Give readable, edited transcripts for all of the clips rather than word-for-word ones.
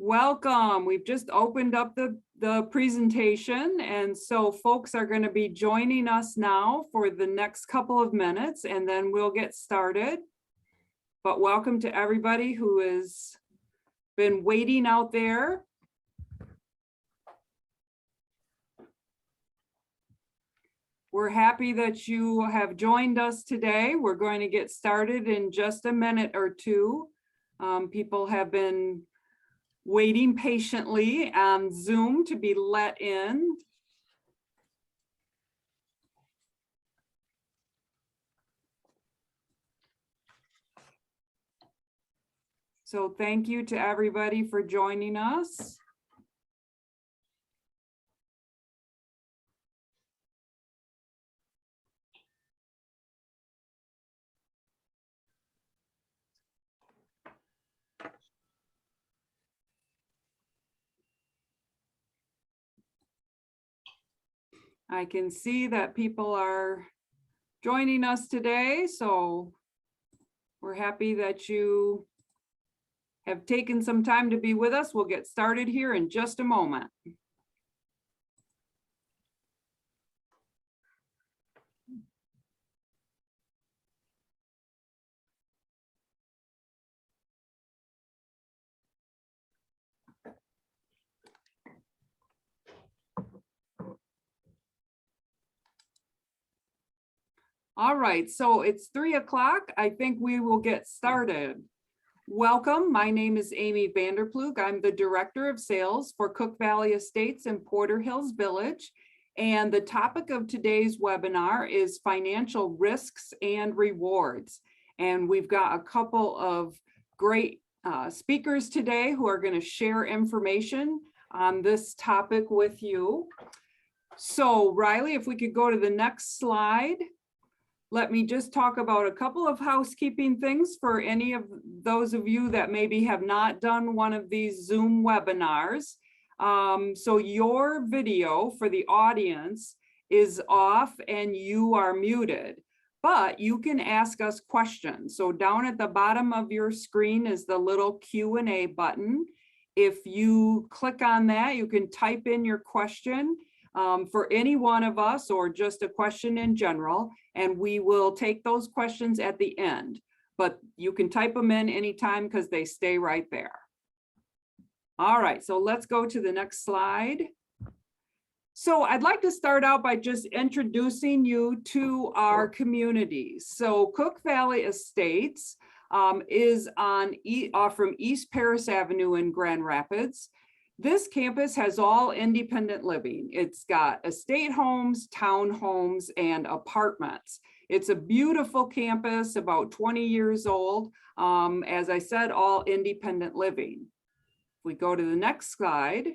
Welcome. We've just opened up the presentation, and so folks are going to be joining us now for the next couple of minutes, and then we'll get started. But welcome to everybody who has been waiting out there. We're happy that you have joined us today. We're going to get started in just a minute or two. People have been waiting patiently on Zoom to be let in. So thank you to everybody for joining us. I can see that people are joining us today, so we're happy that you have taken some time to be with us. We'll get started here in just a moment. All right, so it's 3 o'clock. I think we will get started. Welcome, my name is Amy Vanderploeg. I'm the Director of Sales for Cook Valley Estates in Porter Hills Village. And the topic of today's webinar is financial risks and rewards. And we've got a couple of great speakers today who are going to share information on this topic with you. So Riley, if we could go to the next slide. Let me just talk about a couple of housekeeping things for any of those of you that maybe have not done one of these Zoom webinars. So your video for the audience is off and you are muted, but you can ask us questions. So down at the bottom of your screen is the little Q&A button. If you click on that, you can type in your question for any one of us or just a question in general, and we will take those questions at the end, but you can type them in anytime because they stay right there. All right, so let's go to the next slide. So I'd like to start out by just introducing you to our community. So Cook Valley Estates is on from East Paris Avenue in Grand Rapids. This campus has all independent living. It's got estate homes, townhomes, and apartments. It's a beautiful campus, about 20 years old. As I said, all independent living. If we go to the next slide,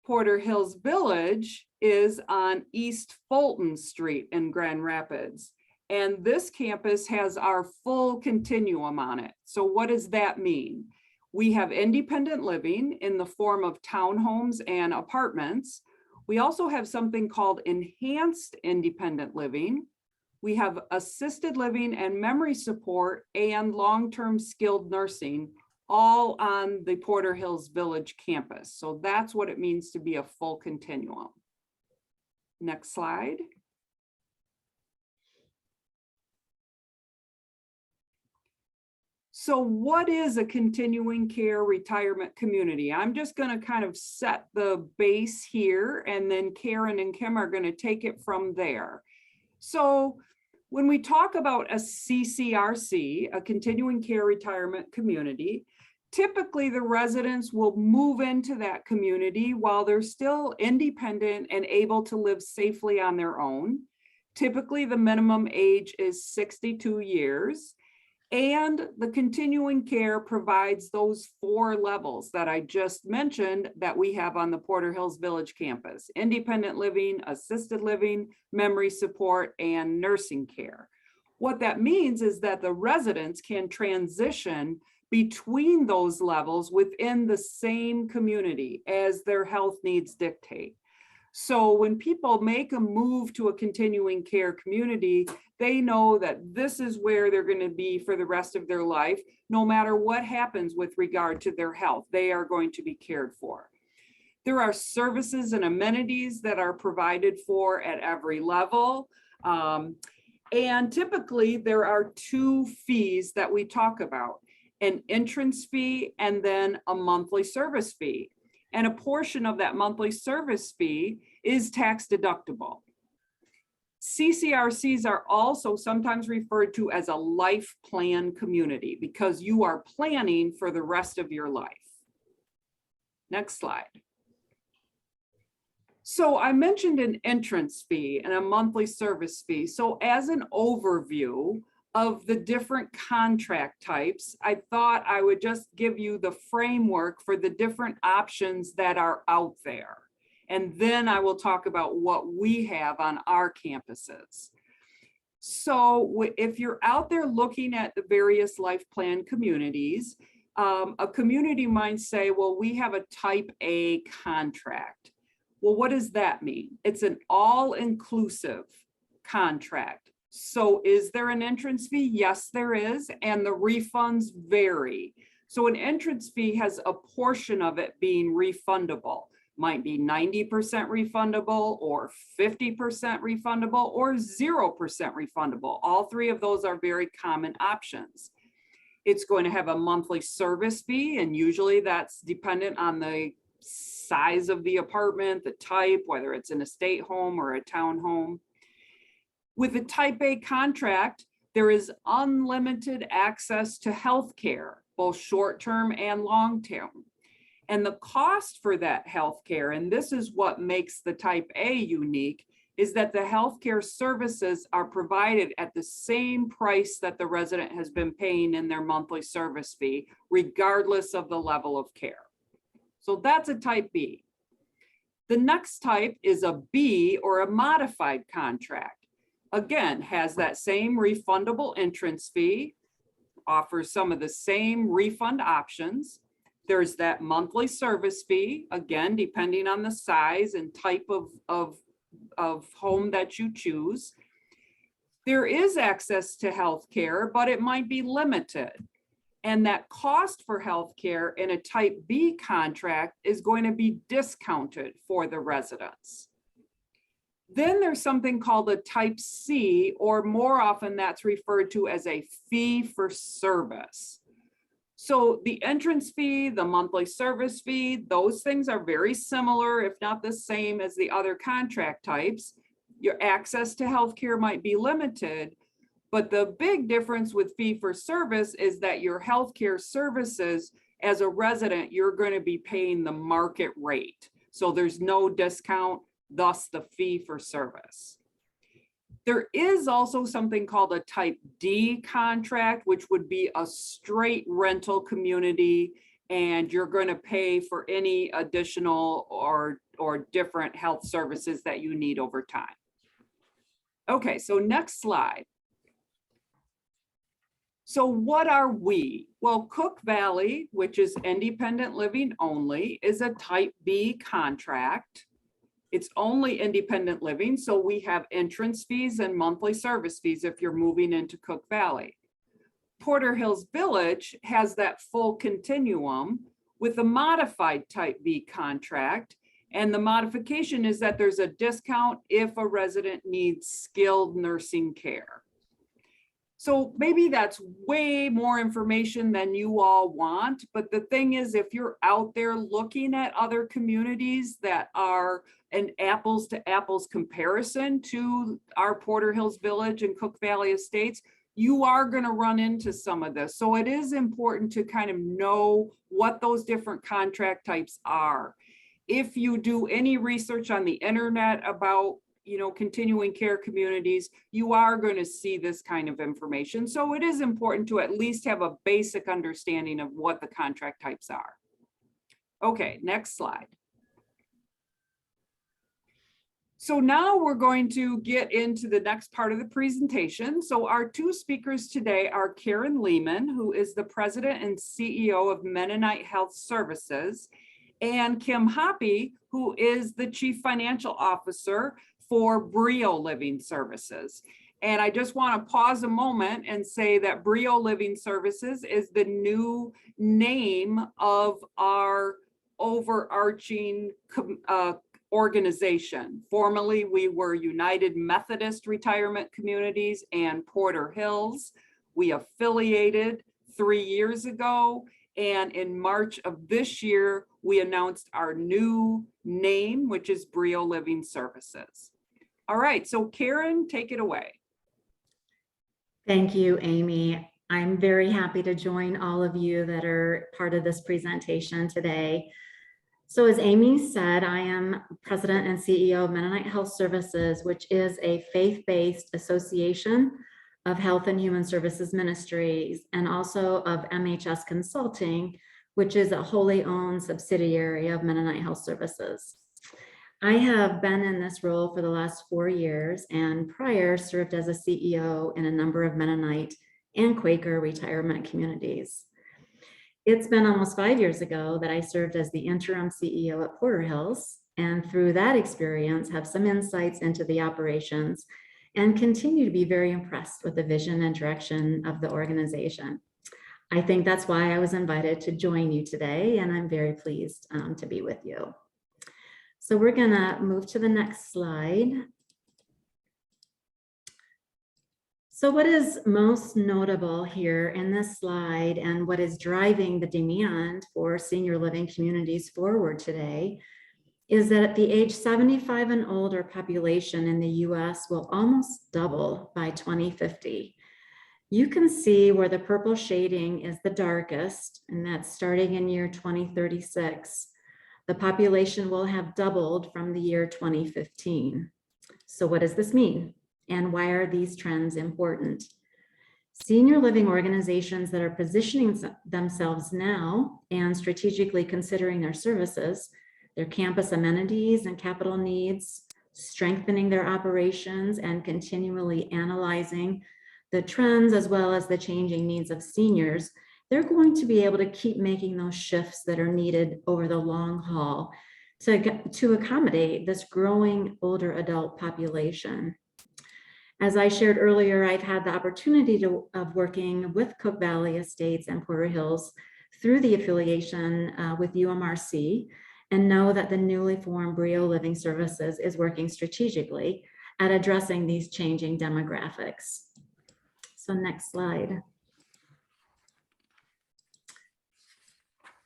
Porter Hills Village is on East Fulton Street in Grand Rapids. And this campus has our full continuum on it. So what does that mean? We have independent living in the form of townhomes and apartments. We also have something called enhanced independent living. We have assisted living and memory support and long-term skilled nursing, all on the Porter Hills Village campus. So that's what it means to be a full continuum. Next slide. So what is a continuing care retirement community? I'm just going to kind of set the base here, and then Karen and Kim are going to take it from there. So when we talk about a CCRC, a continuing care retirement community, typically the residents will move into that community while they're still independent and able to live safely on their own. Typically the minimum age is 62 years. And the continuing care provides those 4 levels that I just mentioned that we have on the Porter Hills Village campus: independent living, assisted living, memory support, and nursing care. What that means is that the residents can transition between those levels within the same community as their health needs dictate. So when people make a move to a continuing care community, they know that this is where they're going to be for the rest of their life. No matter what happens with regard to their health, they are going to be cared for. There are services and amenities that are provided for at every level. And typically there are two fees that we talk about, an entrance fee and then a monthly service fee. And a portion of that monthly service fee is tax deductible. CCRCs are also sometimes referred to as a life plan community because you are planning for the rest of your life. Next slide. So I mentioned an entrance fee and a monthly service fee. So as an overview of the different contract types, I thought I would just give you the framework for the different options that are out there. And then I will talk about what we have on our campuses. So if you're out there looking at the various life plan communities, a community might say, well, we have a type A contract. Well, what does that mean? It's an all-inclusive contract. So is there an entrance fee? Yes, there is, and the refunds vary. So an entrance fee has a portion of it being refundable. Might be 90% refundable or 50% refundable or 0% refundable. All three of those are very common options. It's going to have a monthly service fee, and usually that's dependent on the size of the apartment, the type, whether it's an estate home or a townhome. With a type A contract, there is unlimited access to health care, both short-term and long-term. And the cost for that health care, and this is what makes the type A unique, is that the healthcare services are provided at the same price that the resident has been paying in their monthly service fee, regardless of the level of care. So that's a type B. The next type is a B, or a modified contract. Again, has that same refundable entrance fee, offers some of the same refund options. There's that monthly service fee, again, depending on the size and type of home that you choose. There is access to health care, but it might be limited. And that cost for healthcare in a type B contract is going to be discounted for the residents. Then there's something called a type C, or more often that's referred to as a fee for service. So the entrance fee, the monthly service fee, those things are very similar, if not the same as the other contract types. Your access to healthcare might be limited, but the big difference with fee for service is that your healthcare services, as a resident, you're going to be paying the market rate. So there's no discount, thus the fee for service. There is also something called a type D contract, which would be a straight rental community, and you're going to pay for any additional or different health services that you need over time. Okay, so next slide. So what are we? Well, Cook Valley, which is independent living only, is a type B contract. It's only independent living, so we have entrance fees and monthly service fees if you're moving into Cook Valley. Porter Hills Village has that full continuum with a modified type B contract, and the modification is that there's a discount if a resident needs skilled nursing care. So maybe that's way more information than you all want, but the thing is, if you're out there looking at other communities that are an apples to apples comparison to our Porter Hills Village and Cook Valley Estates, you are going to run into some of this. So it is important to kind of know what those different contract types are. If you do any research on the internet about continuing care communities, you are going to see this kind of information. So it is important to at least have a basic understanding of what the contract types are. Okay, next slide. So now we're going to get into the next part of the presentation. So our two speakers today are Karen Lehman, who is the president and CEO of Mennonite Health Services, and Kim Hoppy, who is the Chief Financial Officer for Brio Living Services. And I just want to pause a moment and say that Brio Living Services is the new name of our overarching organization. Formerly, we were United Methodist Retirement Communities and Porter Hills. We affiliated 3 years ago, and in March of this year, we announced our new name, which is Brio Living Services. All right, so Karen, take it away. Thank you, Amy. I'm very happy to join all of you that are part of this presentation today. So as Amy said, I am President and CEO of Mennonite Health Services, which is a faith-based association of health and human services ministries, and also of MHS Consulting, which is a wholly owned subsidiary of Mennonite Health Services. I have been in this role for the last 4 years, and prior served as a CEO in a number of Mennonite and Quaker retirement communities. It's been almost 5 years ago that I served as the interim CEO at Porter Hills, and through that experience have some insights into the operations and continue to be very impressed with the vision and direction of the organization. I think that's why I was invited to join you today, and I'm very pleased to be with you. So we're gonna move to the next slide. So what is most notable here in this slide and what is driving the demand for senior living communities forward today is that the age 75 and older population in the US will almost double by 2050. You can see where the purple shading is the darkest, and that's starting in year 2036. The population will have doubled from the year 2015. So what does this mean? And why are these trends important? Senior living organizations that are positioning themselves now and strategically considering their services, their campus amenities and capital needs, strengthening their operations and continually analyzing the trends as well as the changing needs of seniors, they're going to be able to keep making those shifts that are needed over the long haul to accommodate this growing older adult population. As I shared earlier, I've had the opportunity of working with Cook Valley Estates and Porter Hills through the affiliation with UMRC, and know that the newly formed Brio Living Services is working strategically at addressing these changing demographics. So next slide.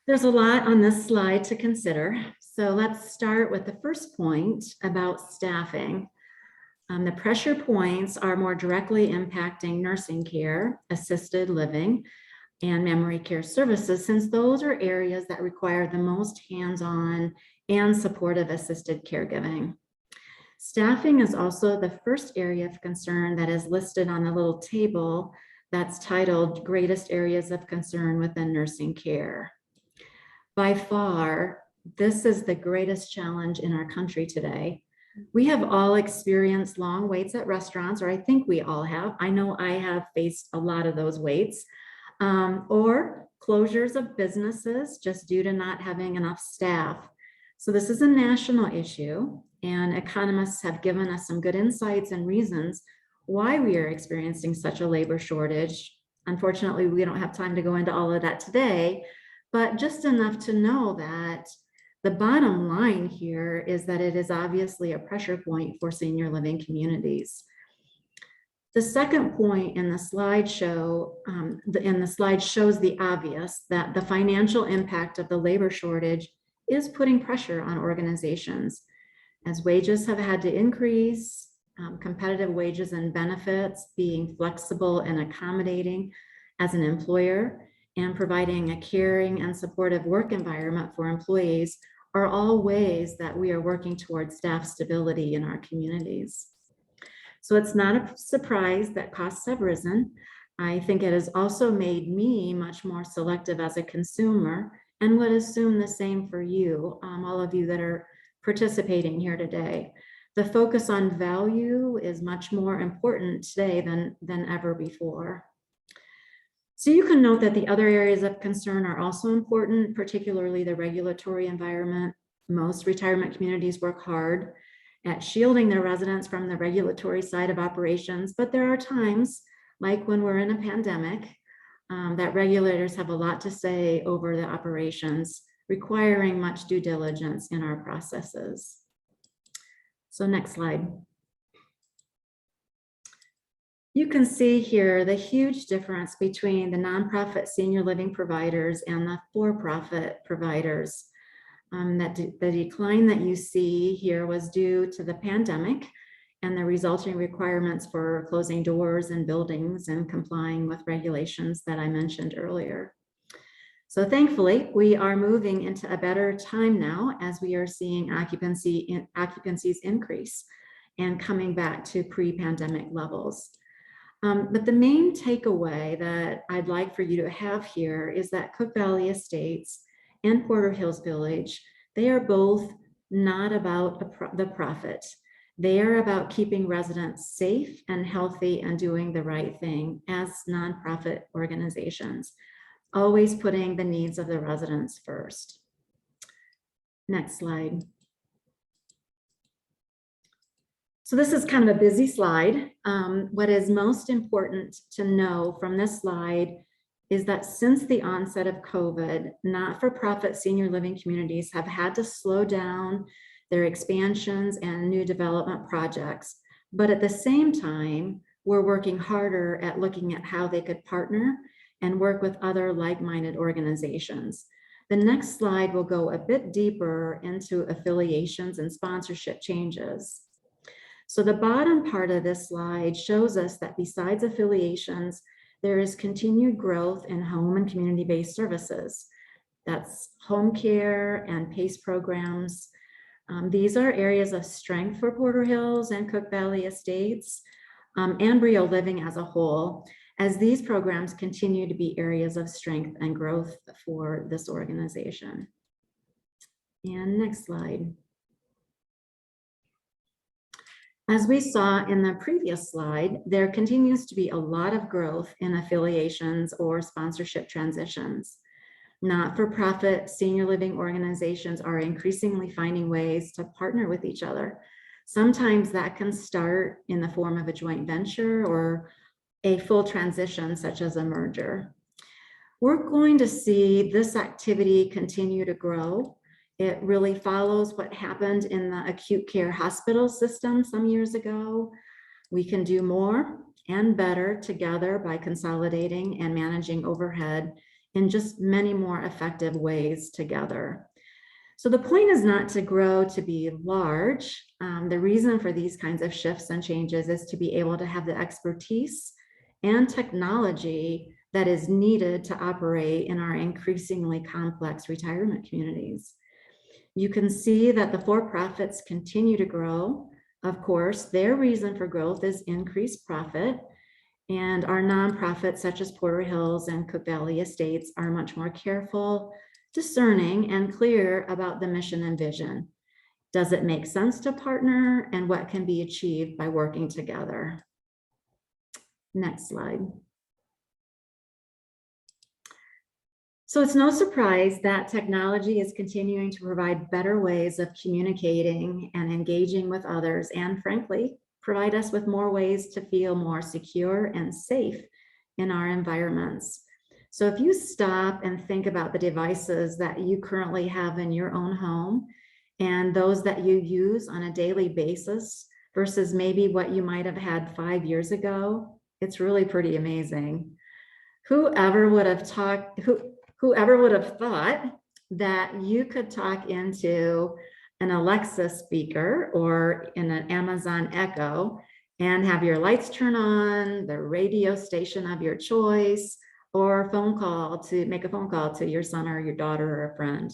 There's a lot on this slide to consider. So let's start with the first point about staffing. The pressure points are more directly impacting nursing care, assisted living, and memory care services, since those are areas that require the most hands-on and supportive assisted caregiving. Staffing is also the first area of concern that is listed on the little table that's titled Greatest Areas of Concern Within Nursing Care. By far, this is the greatest challenge in our country today. We have all experienced long waits at restaurants, or I think we all have. I know I have faced a lot of those waits, or closures of businesses just due to not having enough staff. So this is a national issue, and economists have given us some good insights and reasons why we are experiencing such a labor shortage. Unfortunately, we don't have time to go into all of that today, but just enough to know that the bottom line here is that it is obviously a pressure point for senior living communities. The second point in the slideshow, shows the obvious, that the financial impact of the labor shortage is putting pressure on organizations. As wages have had to increase, competitive wages and benefits, being flexible and accommodating as an employer, and providing a caring and supportive work environment for employees are all ways that we are working towards staff stability in our communities. So it's not a surprise that costs have risen. I think it has also made me much more selective as a consumer, and would assume the same for you, all of you that are participating here today. The focus on value is much more important today than ever before. So you can note that the other areas of concern are also important, particularly the regulatory environment. Most retirement communities work hard at shielding their residents from the regulatory side of operations, but there are times, like when we're in a pandemic, that regulators have a lot to say over the operations, requiring much due diligence in our processes. So next slide. You can see here the huge difference between the nonprofit senior living providers and the for-profit providers. The decline that you see here was due to the pandemic and the resulting requirements for closing doors and buildings and complying with regulations that I mentioned earlier. So thankfully, we are moving into a better time now as we are seeing occupancies increase and coming back to pre-pandemic levels. But the main takeaway that I'd like for you to have here is that Cook Valley Estates and Porter Hills Village, they are both not about the profit. They are about keeping residents safe and healthy and doing the right thing as nonprofit organizations, always putting the needs of the residents first. Next slide. So this is kind of a busy slide. What is most important to know from this slide is that since the onset of COVID, not-for-profit senior living communities have had to slow down their expansions and new development projects. But at the same time, we're working harder at looking at how they could partner and work with other like-minded organizations. The next slide will go a bit deeper into affiliations and sponsorship changes. So the bottom part of this slide shows us that besides affiliations, there is continued growth in home and community-based services. That's home care and PACE programs. These are areas of strength for Porter Hills and Cook Valley Estates and Brio Living as a whole, as these programs continue to be areas of strength and growth for this organization. And next slide. As we saw in the previous slide, there continues to be a lot of growth in affiliations or sponsorship transitions. Not-for-profit senior living organizations are increasingly finding ways to partner with each other. Sometimes that can start in the form of a joint venture or a full transition, such as a merger. We're going to see this activity continue to grow. It really follows what happened in the acute care hospital system some years ago. We can do more and better together by consolidating and managing overhead in just many more effective ways together. So the point is not to grow to be large. The reason for these kinds of shifts and changes is to be able to have the expertise and technology that is needed to operate in our increasingly complex retirement communities. You can see that the for-profits continue to grow. Of course, their reason for growth is increased profit, and our nonprofits such as Porter Hills and Cook Valley Estates are much more careful, discerning, and clear about the mission and vision. Does it make sense to partner, and what can be achieved by working together? Next slide. So it's no surprise that technology is continuing to provide better ways of communicating and engaging with others, and frankly, provide us with more ways to feel more secure and safe in our environments. So if you stop and think about the devices that you currently have in your own home and those that you use on a daily basis versus maybe what you might have had 5 years ago, it's really pretty amazing. Whoever would have thought that you could talk into an Alexa speaker or in an Amazon Echo and have your lights turn on, the radio station of your choice, or make a phone call to your son or your daughter or a friend.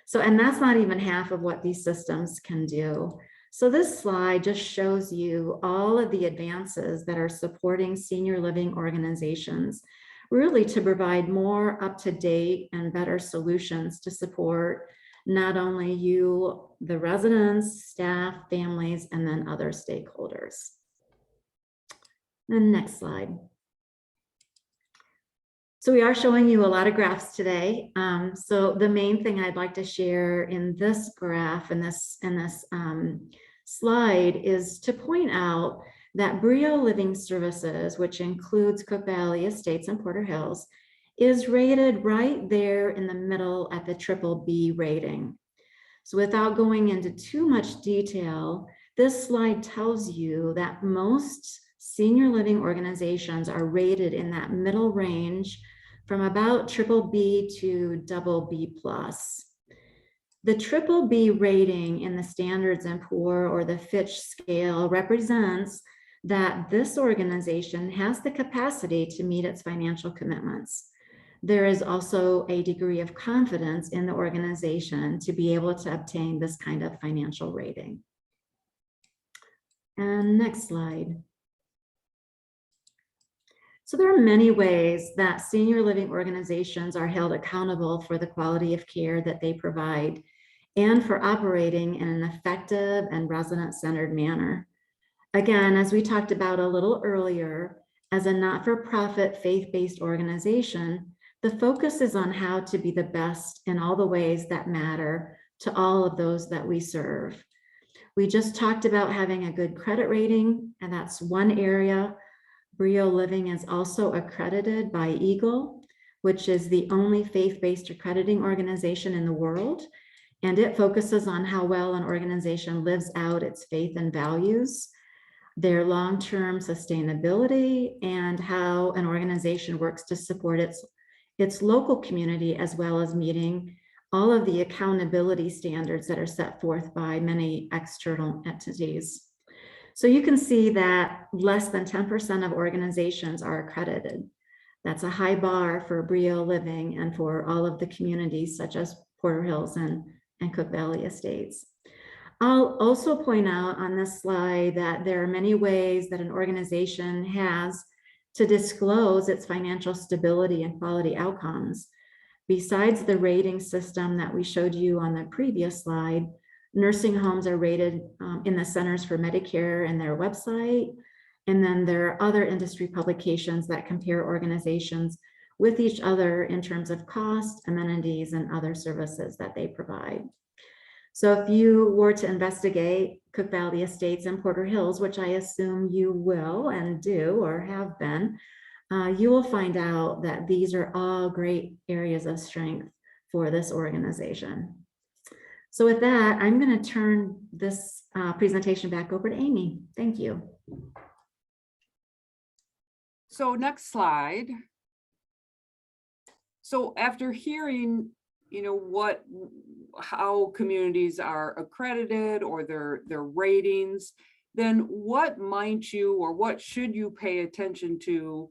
So, and that's not even half of what these systems can do. So this slide just shows you all of the advances that are supporting senior living organizations, really to provide more up-to-date and better solutions to support not only you, the residents, staff, families, and then other stakeholders. The next slide. So we are showing you a lot of graphs today. So the main thing I'd like to share in this graph and this slide is to point out that Brio Living Services, which includes Cook Valley Estates and Porter Hills, is rated right there in the middle at the BBB rating. So without going into too much detail, this slide tells you that most senior living organizations are rated in that middle range from about BBB to BB+. The BBB rating in the Standards and Poor or the Fitch scale represents that this organization has the capacity to meet its financial commitments. There is also a degree of confidence in the organization to be able to obtain this kind of financial rating. And next slide. So there are many ways that senior living organizations are held accountable for the quality of care that they provide and for operating in an effective and resident-centered manner. Again, as we talked about a little earlier, as a not-for-profit faith-based organization, the focus is on how to be the best in all the ways that matter to all of those that we serve. We just talked about having a good credit rating, and that's one area. Brio Living is also accredited by Eagle, which is the only faith-based accrediting organization in the world. And it focuses on how well an organization lives out its faith and values, their long-term sustainability, and how an organization works to support its local community, as well as meeting all of the accountability standards that are set forth by many external entities. So you can see that less than 10% of organizations are accredited. That's a high bar for Brio Living and for all of the communities such as Porter Hills and Cook Valley Estates. I'll also point out on this slide that there are many ways that an organization has to disclose its financial stability and quality outcomes. Besides the rating system that we showed you on the previous slide, nursing homes are rated in the Centers for Medicare and their website. And then there are other industry publications that compare organizations with each other in terms of cost, amenities, and other services that they provide. So if you were to investigate Cook Valley Estates and Porter Hills, which I assume you will and do or have been, you will find out that these are all great areas of strength for this organization. So with that, I'm going to turn this presentation back over to Amy. Thank you. So next slide. So after hearing, how communities are accredited or their ratings, then what might you or what should you pay attention to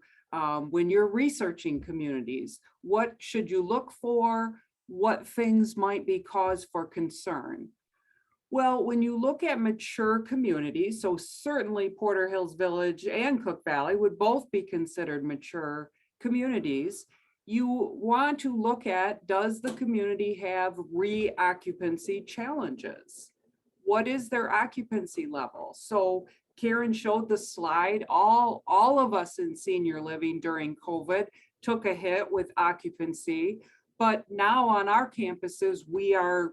when you're researching communities? What should you look for? What things might be cause for concern? Well, when you look at mature communities, so certainly Porter Hills Village and Cook Valley would both be considered mature communities. You want to look at, does the community have re-occupancy challenges? What is their occupancy level? So Karen showed the slide, all of us in senior living during COVID took a hit with occupancy, but now on our campuses, we are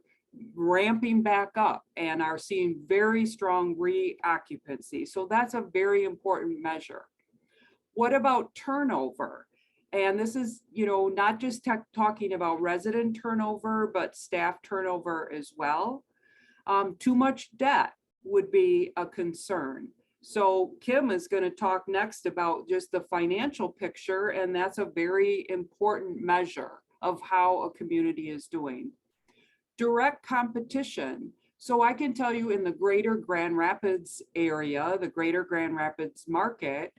ramping back up and are seeing very strong re-occupancy. So that's a very important measure. What about turnover? And this is, not just talking about resident turnover, but staff turnover as well. Too much debt would be a concern. So Kim is going to talk next about just the financial picture, and that's a very important measure of how a community is doing. Direct competition. So I can tell you in the greater Grand Rapids area, the greater Grand Rapids market,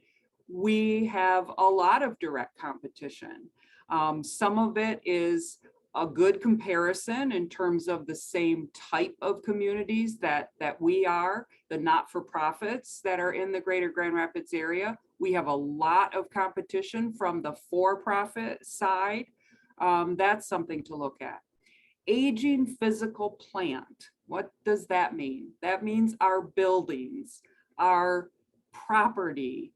we have a lot of direct competition. Some of it is a good comparison in terms of the same type of communities that we are, the not-for-profits that are in the greater Grand Rapids area. We have a lot of competition from the for-profit side. That's something to look at. Aging physical plant. What does that mean? That means our buildings, our property,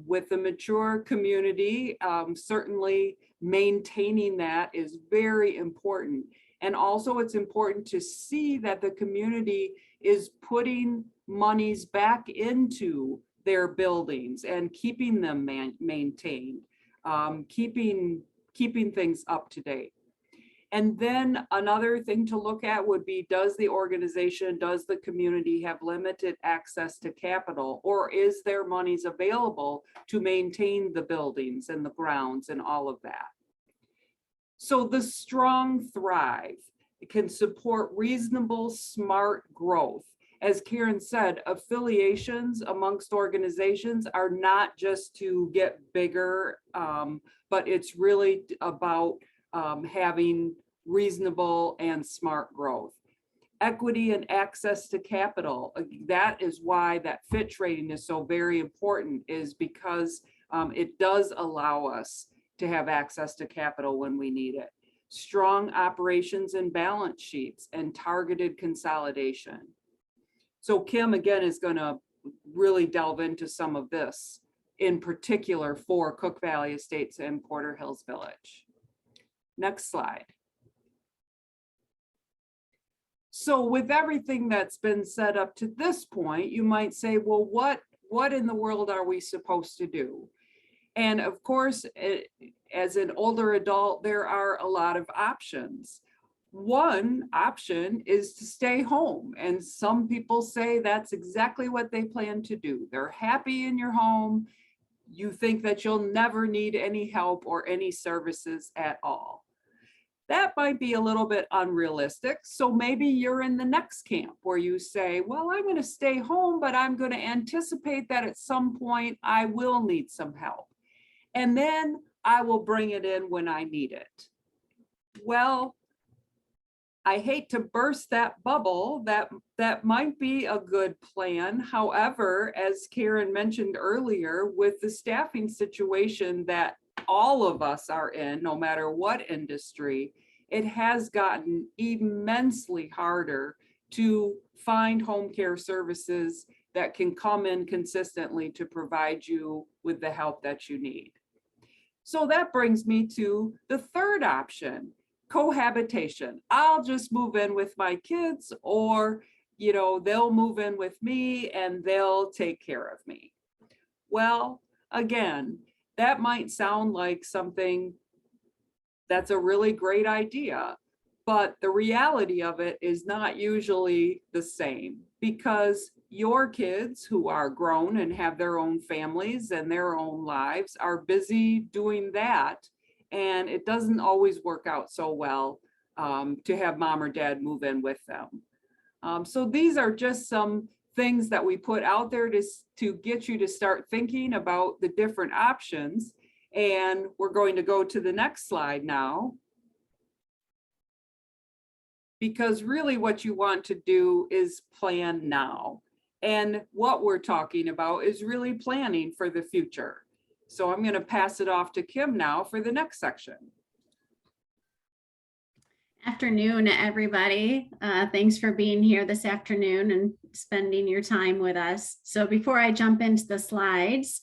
With the mature community, certainly maintaining that is very important. And also it's important to see that the community is putting monies back into their buildings and keeping them maintained, keeping things up to date. And then another thing to look at would be, does the organization, does the community have limited access to capital, or is there monies available to maintain the buildings and the grounds and all of that? So the strong thrive. It can support reasonable, smart growth. As Karen said, affiliations amongst organizations are not just to get bigger, but it's really about having reasonable and smart growth. Equity and access to capital. That is why that Fitch rating is so very important, is because it does allow us to have access to capital when we need it. Strong operations and balance sheets and targeted consolidation. So Kim, again, is going to really delve into some of this, in particular for Cook Valley Estates and Porter Hills Village. Next slide. So with everything that's been set up to this point, you might say, well, what in the world are we supposed to do? And of course, as an older adult, there are a lot of options. One option is to stay home. And some people say that's exactly what they plan to do. They're happy in your home. You think that you'll never need any help or any services at all. That might be a little bit unrealistic. So maybe you're in the next camp where you say, well, I'm going to stay home, but I'm going to anticipate that at some point I will need some help. And then I will bring it in when I need it. Well, I hate to burst that bubble. That might be a good plan. However, as Karen mentioned earlier, with the staffing situation that all of us are in, no matter what industry, it has gotten immensely harder to find home care services that can come in consistently to provide you with the help that you need. So that brings me to the third option, cohabitation. I'll just move in with my kids, or they'll move in with me and they'll take care of me. Well, again, that might sound like something that's a really great idea, but the reality of it is not usually the same, because your kids who are grown and have their own families and their own lives are busy doing that. And it doesn't always work out so well to have mom or dad move in with them. So these are just some things that we put out there to get you to start thinking about the different options. And we're going to go to the next slide now, because really what you want to do is plan now. And what we're talking about is really planning for the future. So I'm going to pass it off to Kim now for the next section. Afternoon, everybody. Thanks for being here this afternoon and spending your time with us. So before I jump into the slides,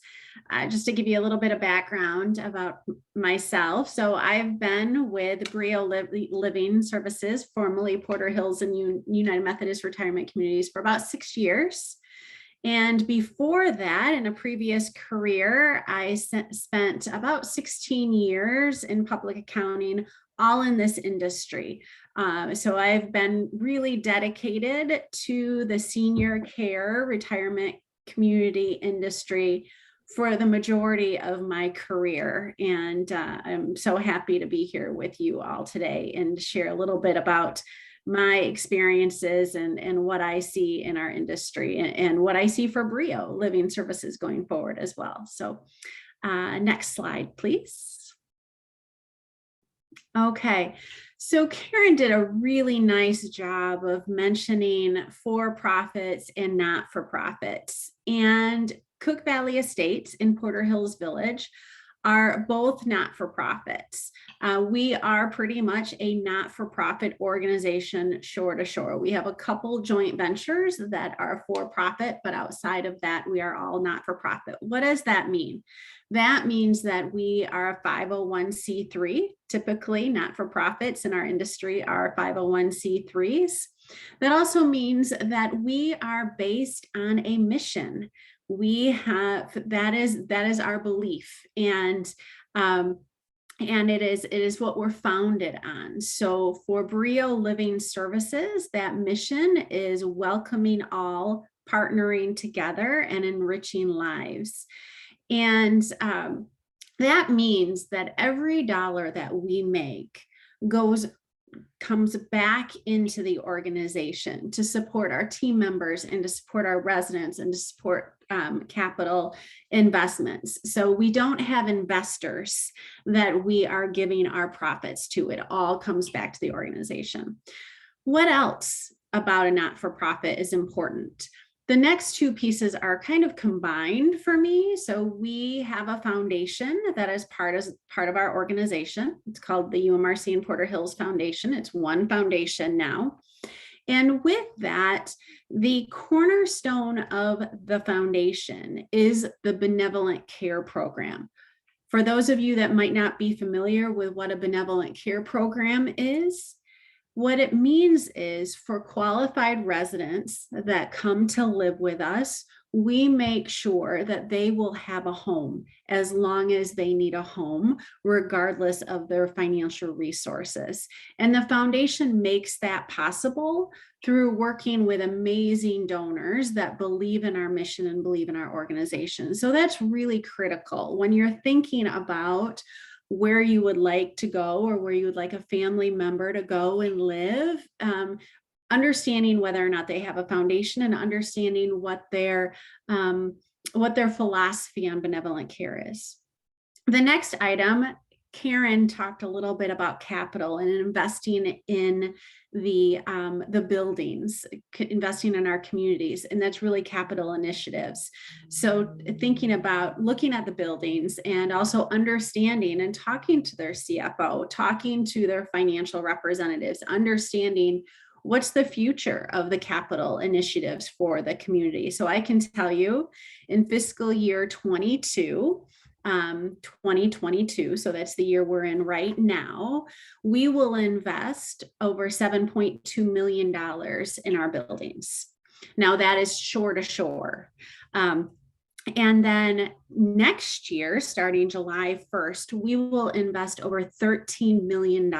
just to give you a little bit of background about myself. So I've been with Brio Living Services, formerly Porter Hills and United Methodist Retirement Communities, for about 6 years. And before that, in a previous career, I spent about 16 years in public accounting, all in this industry. So I've been really dedicated to the senior care retirement community industry for the majority of my career. And I'm so happy to be here with you all today and share a little bit about my experiences and what I see in our industry and what I see for Brio Living Services going forward as well. So next slide, please. Okay, so Karen did a really nice job of mentioning for-profits and not-for-profits. And Cook Valley Estates in Porter Hills Village are both not-for-profits. We are pretty much a not-for-profit organization shore to shore. We have a couple joint ventures that are for-profit, but outside of that, we are all not-for-profit. What does that mean? That means that we are a 501c3. Typically, not-for-profits in our industry are 501c3s. That also means that we are based on a mission. We have, that is our belief, and it is what we're founded on. So for Brio Living Services, that mission is welcoming all, partnering together, and enriching lives. And that means that every dollar that we make comes back into the organization to support our team members and to support our residents and to support capital investments. So we don't have investors that we are giving our profits to. It all comes back to the organization. What else about a not-for-profit is important? The next two pieces are kind of combined for me. So we have a foundation that is part of our organization. It's called the UMRC and Porter Hills Foundation. It's one foundation now. And with that, the cornerstone of the foundation is the benevolent care program. For those of you that might not be familiar with what a benevolent care program is, what it means is for qualified residents that come to live with us, we make sure that they will have a home as long as they need a home, regardless of their financial resources. And the foundation makes that possible through working with amazing donors that believe in our mission and believe in our organization. So that's really critical when you're thinking about where you would like to go or where you would like a family member to go and live, understanding whether or not they have a foundation and understanding what their philosophy on benevolent care is. The next item, Karen talked a little bit about capital and investing in the buildings, investing in our communities, and that's really capital initiatives. So thinking about looking at the buildings and also understanding and talking to their CFO, talking to their financial representatives, understanding what's the future of the capital initiatives for the community. So I can tell you in fiscal year 2022, so that's the year we're in right now, we will invest over $7.2 million in our buildings. Now that is shore to shore. And then next year, starting July 1st, we will invest over $13 million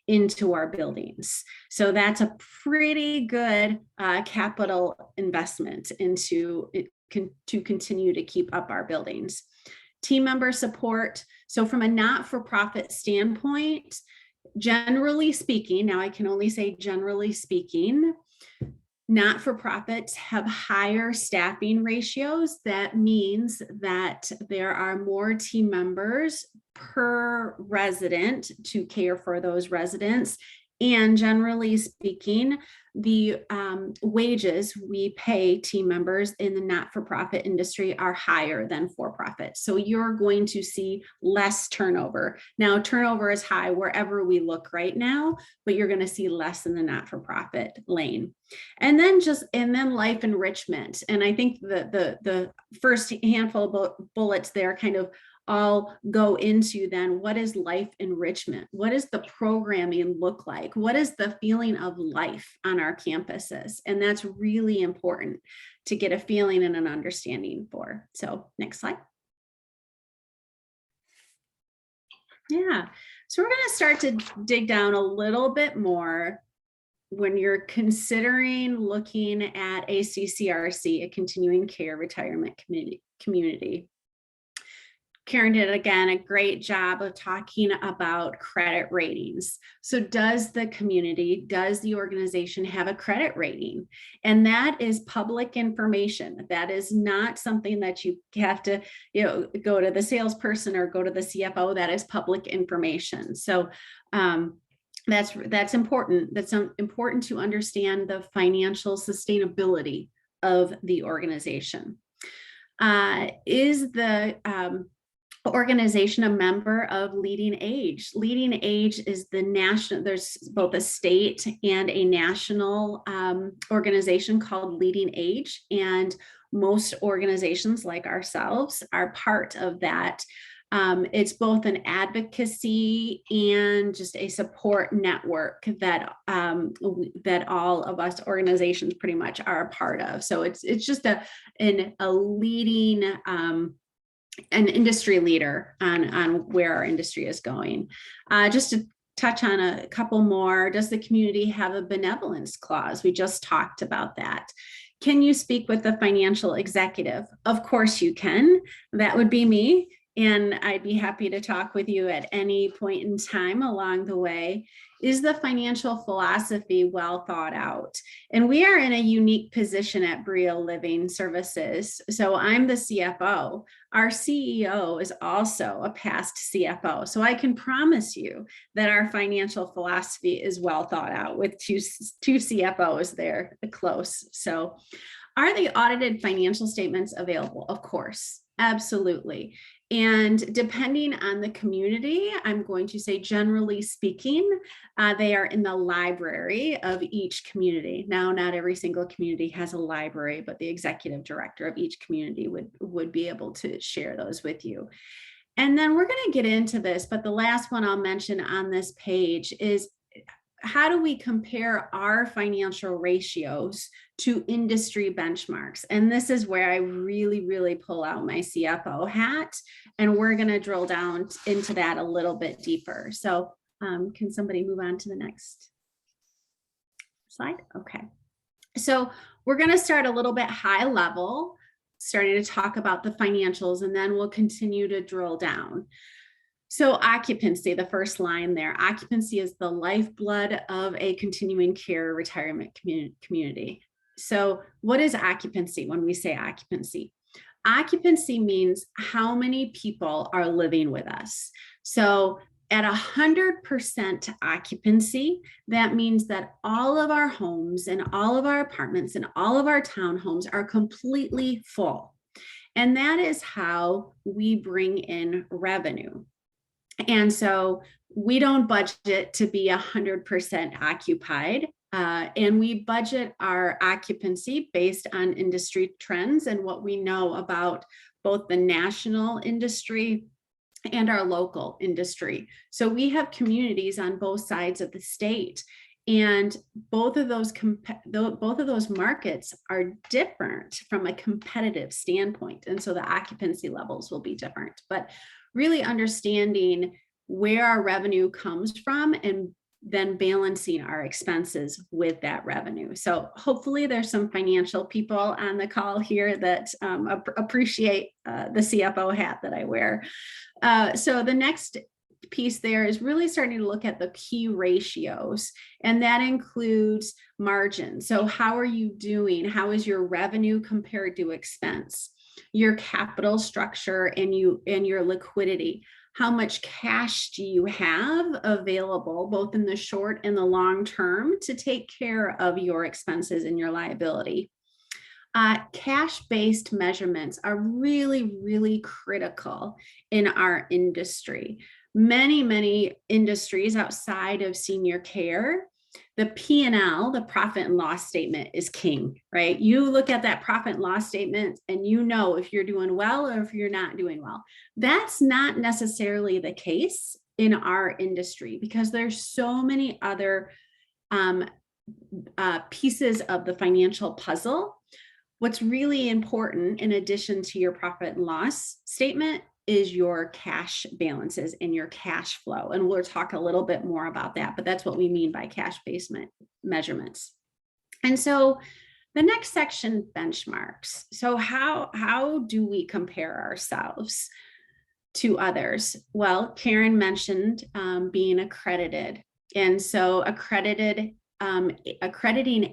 into our buildings. So that's a pretty good capital investment into to continue to keep up our buildings. Team member support. So from a not-for-profit standpoint, generally speaking, now I can only say generally speaking, not-for-profits have higher staffing ratios. That means that there are more team members per resident to care for those residents. And generally speaking, the wages we pay team members in the not-for-profit industry are higher than for-profit. So you're going to see less turnover. Now, turnover is high wherever we look right now, but you're going to see less in the not-for-profit lane. And then life enrichment. And I think the first handful of bullets there kind of all go into then what is life enrichment? What does the programming look like? What is the feeling of life on our campuses? And that's really important to get a feeling and an understanding for. So next slide. Yeah, so we're going to start to dig down a little bit more when you're considering looking at a CCRC, a continuing care retirement community. Karen did, again, a great job of talking about credit ratings. So does the community, does the organization have a credit rating? And that is public information. That is not something that you have to, go to the salesperson or go to the CFO. That is public information. So that's important. That's important to understand the financial sustainability of the organization. Is the organization a member of Leading Age. Leading Age is the national, there's both a state and a national organization called Leading Age, and most organizations like ourselves are part of that. It's both an advocacy and just a support network that that all of us organizations pretty much are a part of. So it's just a leading an industry leader on where our industry is going. Just to touch on a couple more, does the community have a benevolence clause? We just talked about that. Can you speak with the financial executive? Of course you can. That would be me. And I'd be happy to talk with you at any point in time along the way. Is the financial philosophy well thought out? And we are in a unique position at Brio Living Services. So I'm the CFO. Our CEO is also a past CFO. So I can promise you that our financial philosophy is well thought out with two CFOs there close. So are the audited financial statements available? Of course, absolutely. And depending on the community, I'm going to say, generally speaking, they are in the library of each community. Now, not every single community has a library, but the executive director of each community would be able to share those with you. And then we're going to get into this, but the last one I'll mention on this page is, how do we compare our financial ratios to industry benchmarks? And this is where I really, really pull out my CFO hat, and we're going to drill down into that a little bit deeper. So can somebody move on to the next slide? Okay. So we're going to start a little bit high level, starting to talk about the financials, and then we'll continue to drill down. So occupancy, the first line there, occupancy is the lifeblood of a continuing care retirement community. So what is occupancy when we say occupancy? Occupancy means how many people are living with us. So at 100% occupancy, that means that all of our homes and all of our apartments and all of our townhomes are completely full. And that is how we bring in revenue. And so we don't budget to be 100% occupied, and we budget our occupancy based on industry trends and what we know about both the national industry and our local industry. So we have communities on both sides of the state, and both of those markets are different from a competitive standpoint. And so the occupancy levels will be different, but really understanding where our revenue comes from and then balancing our expenses with that revenue. So hopefully there's some financial people on the call here that appreciate the CFO hat that I wear. So the next piece there is really starting to look at the key ratios, and that includes margin. So how are you doing? How is your revenue compared to expense? Your capital structure and your liquidity. How much cash do you have available, both in the short and the long term, to take care of your expenses and your liability? Cash-based measurements are really, really critical in our industry. Many industries outside of senior care, the P&L, the profit and loss statement, is king, right? You look at that profit and loss statement and you know if you're doing well or if you're not doing well. That's not necessarily the case in our industry, because there's so many other pieces of the financial puzzle. What's really important, in addition to your profit and loss statement, is your cash balances and your cash flow. And we'll talk a little bit more about that, but that's what we mean by cash-based measurements. And so the next section, benchmarks. So how do we compare ourselves to others? Well, Karen mentioned being accredited. And so accrediting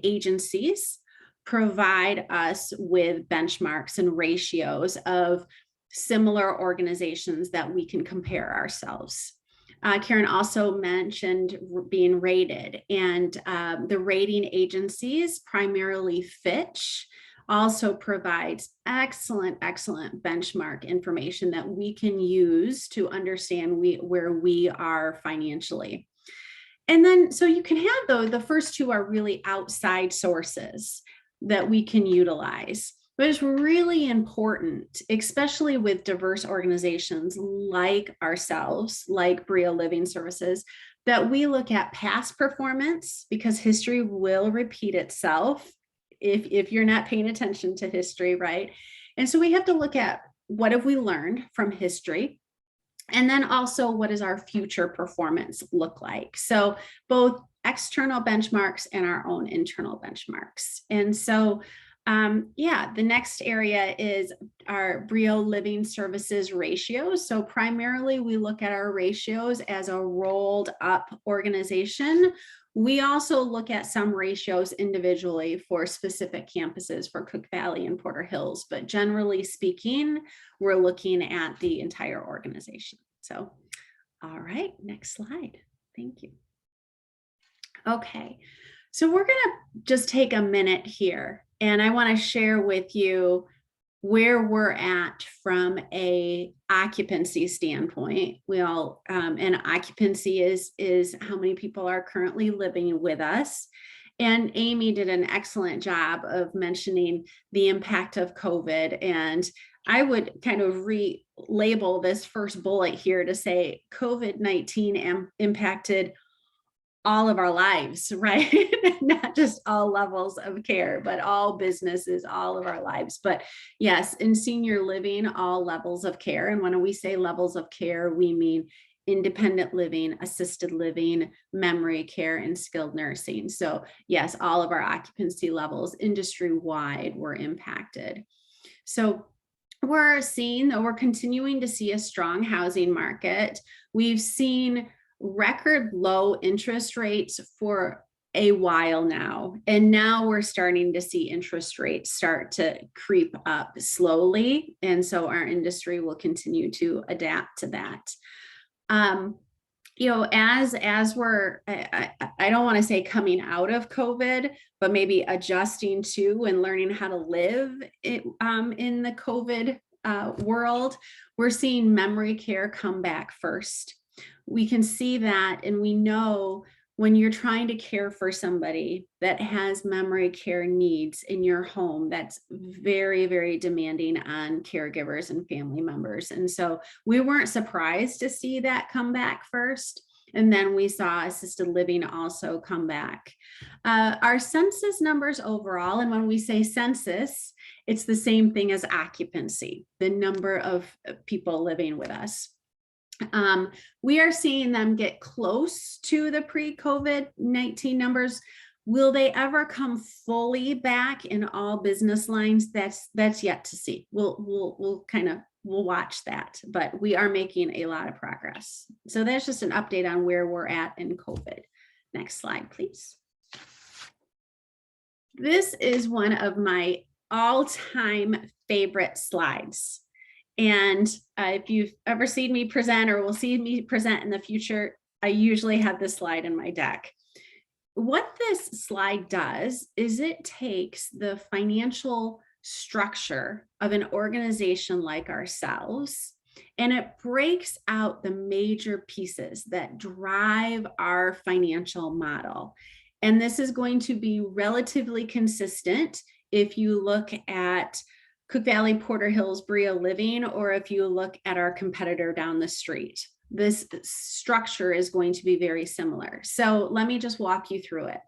agencies provide us with benchmarks and ratios of similar organizations that we can compare ourselves. Karen also mentioned being rated, and the rating agencies, primarily Fitch, also provides excellent benchmark information that we can use to understand where we are financially. And then, so you can have the first two are really outside sources that we can utilize. But it's really important, especially with diverse organizations like ourselves, like Brio Living Services, that we look at past performance, because history will repeat itself if you're not paying attention to history, right? And so we have to look at what have we learned from history, and then also what does our future performance look like? So both external benchmarks and our own internal benchmarks. And so the next area is our Brio Living Services ratios. So primarily we look at our ratios as a rolled up organization. We also look at some ratios individually for specific campuses for Cook Valley and Porter Hills, but generally speaking, we're looking at the entire organization. So, all right, next slide. Thank you. Okay, so we're gonna just take a minute here, and I want to share with you where we're at from a occupancy standpoint. We all, and occupancy is how many people are currently living with us. And Amy did an excellent job of mentioning the impact of COVID. And I would kind of relabel this first bullet here to say COVID-19 impacted all of our lives, right? Not just all levels of care, but all businesses, all of our lives. But yes, in senior living, all levels of care. And when we say levels of care, we mean independent living, assisted living, memory care, and skilled nursing. So yes, all of our occupancy levels industry-wide were impacted. So we're continuing to see a strong housing market. We've seen record low interest rates for a while now. And now we're starting to see interest rates start to creep up slowly. And so our industry will continue to adapt to that. As we're, I don't want to say coming out of COVID, but maybe adjusting to and learning how to live in the COVID world, we're seeing memory care come back first. We can see that, and we know when you're trying to care for somebody that has memory care needs in your home, that's very, very demanding on caregivers and family members. And so we weren't surprised to see that come back first. And then we saw assisted living also come back. Our census numbers overall, and when we say census, it's the same thing as occupancy, the number of people living with us. We are seeing them get close to the pre-COVID-19 numbers. Will they ever come fully back in all business lines? That's yet to see. We'll watch that, but we are making a lot of progress. So that's just an update on where we're at in COVID. Next slide, please. This is one of my all-time favorite slides. And if you've ever seen me present or will see me present in the future, I usually have this slide in my deck. What this slide does is it takes the financial structure of an organization like ourselves, and it breaks out the major pieces that drive our financial model. And this is going to be relatively consistent if you look at Cook Valley, Porter Hills, Brio Living, or if you look at our competitor down the street. This structure is going to be very similar. So let me just walk you through it.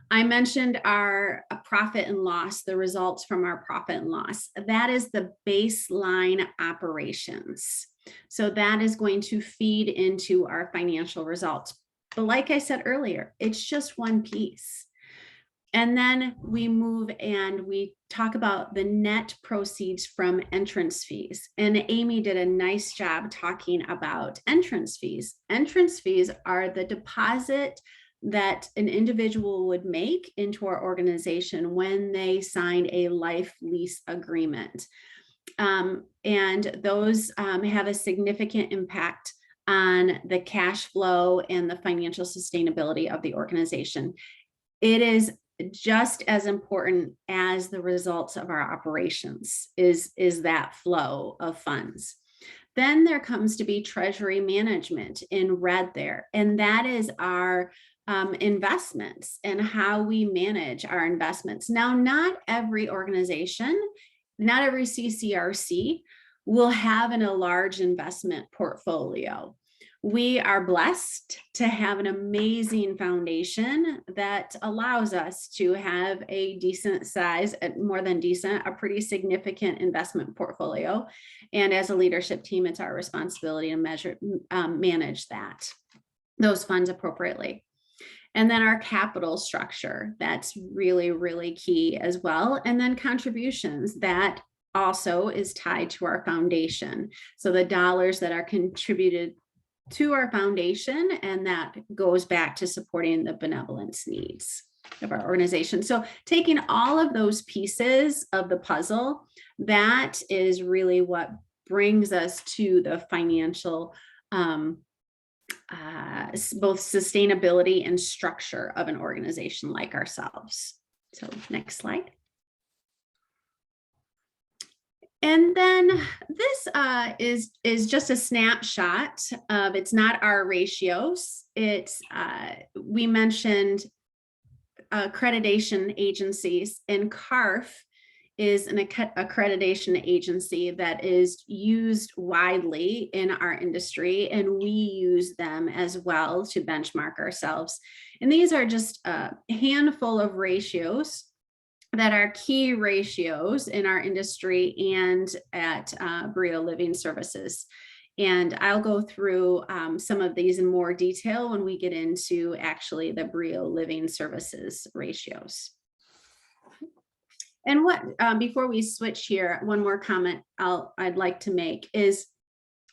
I mentioned our profit and loss, the results from our profit and loss. That is the baseline operations. So that is going to feed into our financial results. But like I said earlier, it's just one piece. And then we move and we talk about the net proceeds from entrance fees. And Amy did a nice job talking about entrance fees. Entrance fees are the deposit that an individual would make into our organization when they sign a life lease agreement. And those have a significant impact on the cash flow and the financial sustainability of the organization. It is just as important as the results of our operations is that flow of funds. Then there comes to be treasury management in red there, and that is our investments and how we manage our investments. Now, not every organization, not every CCRC will have a large investment portfolio. We are blessed to have an amazing foundation that allows us to have a decent size, more than decent, a pretty significant investment portfolio. And as a leadership team, it's our responsibility to manage those funds appropriately. And then our capital structure, that's really, really key as well. And then contributions, that also is tied to our foundation. So the dollars that are contributed to our foundation, and that goes back to supporting the benevolence needs of our organization. So taking all of those pieces of the puzzle, that is really what brings us to the financial both sustainability and structure of an organization like ourselves. So next slide. And then this is just a snapshot of, it's not our ratios. It's we mentioned accreditation agencies, and CARF is an accreditation agency that is used widely in our industry, and we use them as well to benchmark ourselves. And these are just a handful of ratios that are key ratios in our industry and at Brio Living Services. And I'll go through some of these in more detail when we get into actually the Brio Living Services ratios. And what, before we switch here, one more comment I'd like to make is,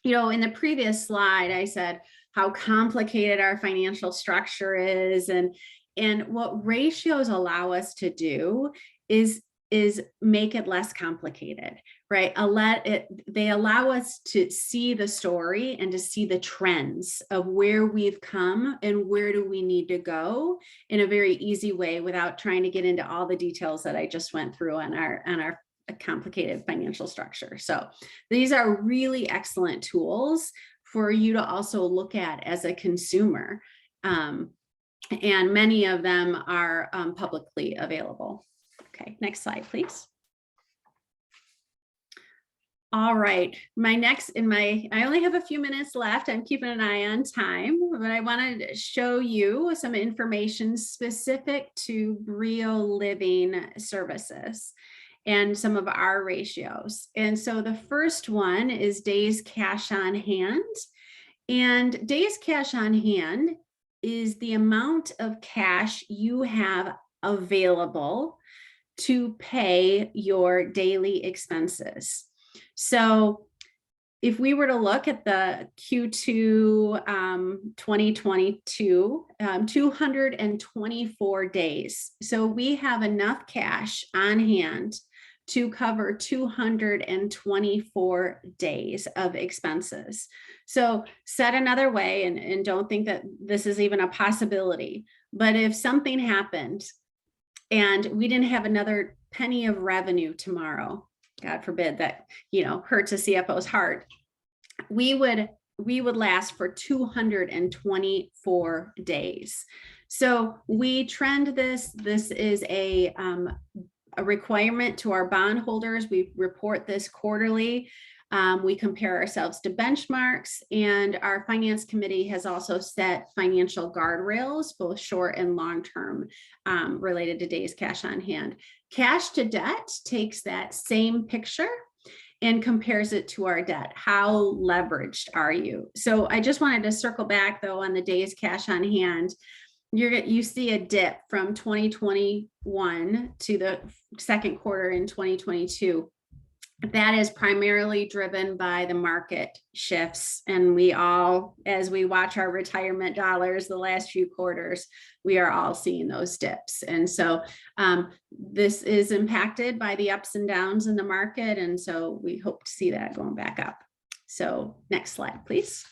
you know, in the previous slide, I said how complicated our financial structure is, and what ratios allow us to do is make it less complicated, right? They allow us to see the story and to see the trends of where we've come and where do we need to go in a very easy way without trying to get into all the details that I just went through on our complicated financial structure. So these are really excellent tools for you to also look at as a consumer. And many of them are publicly available. Okay, next slide, please. All right, I only have a few minutes left. I'm keeping an eye on time, but I want to show you some information specific to Brio Living Services and some of our ratios. And so the first one is days cash on hand. And days cash on hand is the amount of cash you have available to pay your daily expenses. So if we were to look at the Q2 2022, 224 days. So we have enough cash on hand to cover 224 days of expenses. So said another way, and don't think that this is even a possibility, but if something happened and we didn't have another penny of revenue tomorrow, God forbid that, you know, hurts a CFO's heart, we would last for 224 days. So we trend this. This is a requirement to our bondholders. We report this quarterly. We compare ourselves to benchmarks, and our finance committee has also set financial guardrails, both short and long term, related to days cash on hand. Cash to debt takes that same picture and compares it to our debt. How leveraged are you? So I just wanted to circle back though on the days cash on hand. You see a dip from 2021 to the second quarter in 2022. That is primarily driven by the market shifts. And we all, as we watch our retirement dollars the last few quarters, we are all seeing those dips. And so this is impacted by the ups and downs in the market. And so we hope to see that going back up. So next slide, please.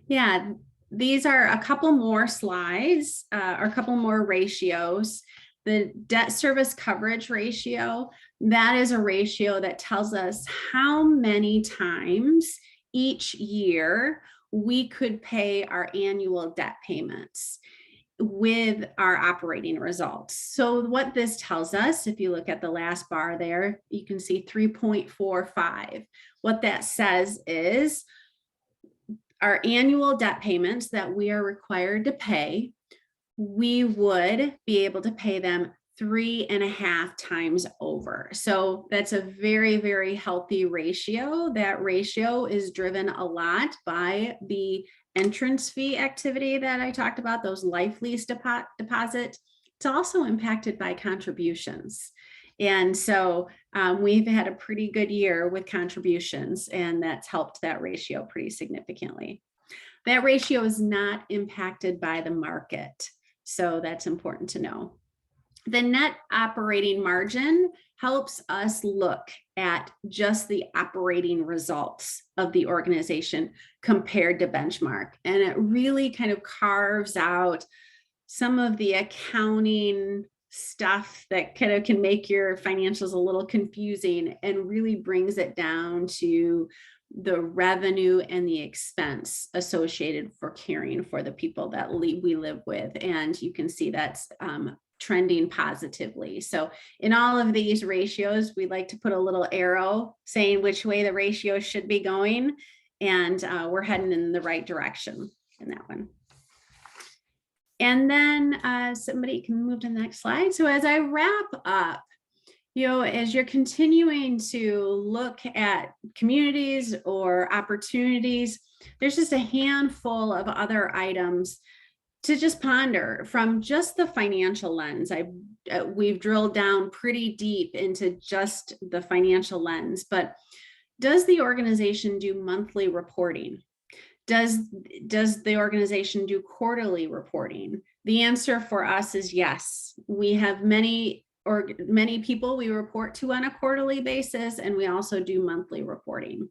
Yeah. these are a couple more slides or a couple more ratios. The debt service coverage ratio, that is a ratio that tells us how many times each year we could pay our annual debt payments with our operating results. So what this tells us, if you look at the last bar there, you can see 3.45. What that says is our annual debt payments that we are required to pay, we would be able to pay them 3.5 times over. So that's a very, very healthy ratio. That ratio is driven a lot by the entrance fee activity that I talked about, those life lease deposit. It's also impacted by contributions. And so we've had a pretty good year with contributions, and that's helped that ratio pretty significantly. That ratio is not impacted by the market. So that's important to know. The net operating margin helps us look at just the operating results of the organization compared to benchmark. And it really kind of carves out some of the accounting stuff that kind of can make your financials a little confusing and really brings it down to the revenue and the expense associated for caring for the people that we live with. And you can see that's trending positively. So in all of these ratios, we like to put a little arrow saying which way the ratio should be going. And we're heading in the right direction in that one. And then somebody can move to the next slide. So as I wrap up, as you're continuing to look at communities or opportunities, there's just a handful of other items to just ponder from just the financial lens. We've drilled down pretty deep into just the financial lens, but does the organization do monthly reporting? Does the organization do quarterly reporting? The answer for us is yes. We have many people we report to on a quarterly basis, and we also do monthly reporting.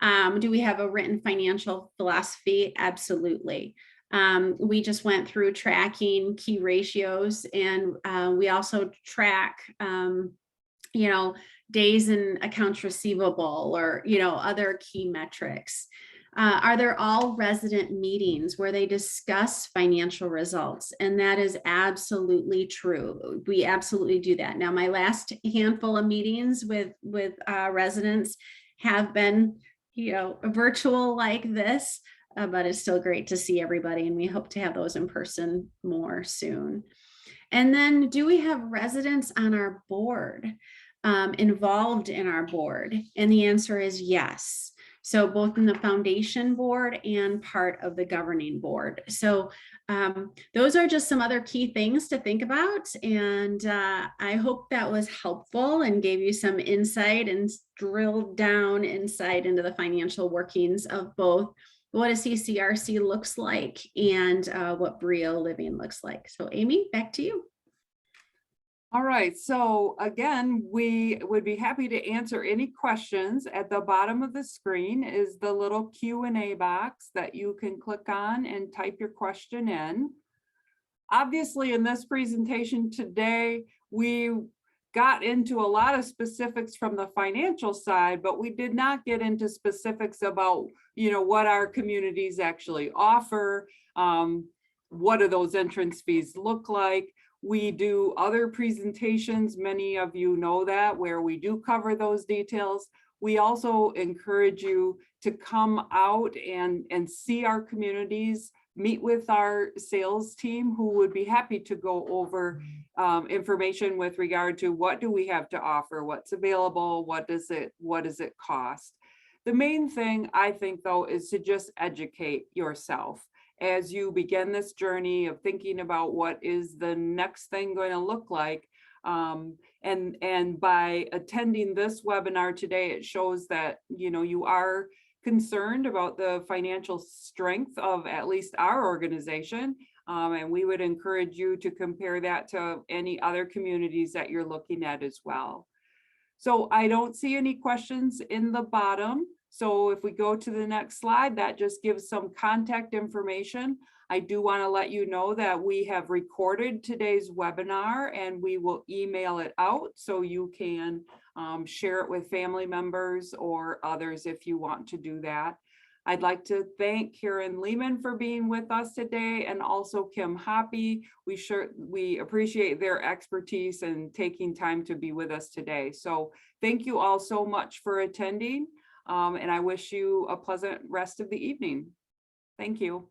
Do we have a written financial philosophy? Absolutely. We just went through tracking key ratios, and we also track, days in accounts receivable or, other key metrics. Are there all resident meetings where they discuss financial results? And that is absolutely true. We absolutely do that. Now, my last handful of meetings with residents have been, virtual like this, but it's still great to see everybody. And we hope to have those in person more soon. And then, do we have residents on our board, involved in our board? And the answer is yes. So both in the foundation board and part of the governing board. So those are just some other key things to think about. And I hope that was helpful and gave you some insight and drilled down insight into the financial workings of both what a CCRC looks like and what Brio Living looks like. So Amy, back to you. All right, so again, we would be happy to answer any questions. At the bottom of the screen is the little Q&A box that you can click on and type your question in. Obviously, in this presentation today, we got into a lot of specifics from the financial side, but we did not get into specifics about, what our communities actually offer. What do those entrance fees look like? We do other presentations, many of you know that, where we do cover those details. We also encourage you to come out and see our communities, meet with our sales team, who would be happy to go over information with regard to what do we have to offer, what's available, what does it cost. The main thing, I think, though, is to just educate yourself as you begin this journey of thinking about what is the next thing going to look like. And by attending this webinar today, it shows that, you are concerned about the financial strength of at least our organization. And we would encourage you to compare that to any other communities that you're looking at as well. So I don't see any questions in the bottom. So if we go to the next slide, that just gives some contact information. I do want to let you know that we have recorded today's webinar and we will email it out so you can share it with family members or others if you want to do that. I'd like to thank Karen Lehman for being with us today and also Kim Hoppy. We appreciate their expertise and taking time to be with us today. So thank you all so much for attending and I wish you a pleasant rest of the evening. Thank you.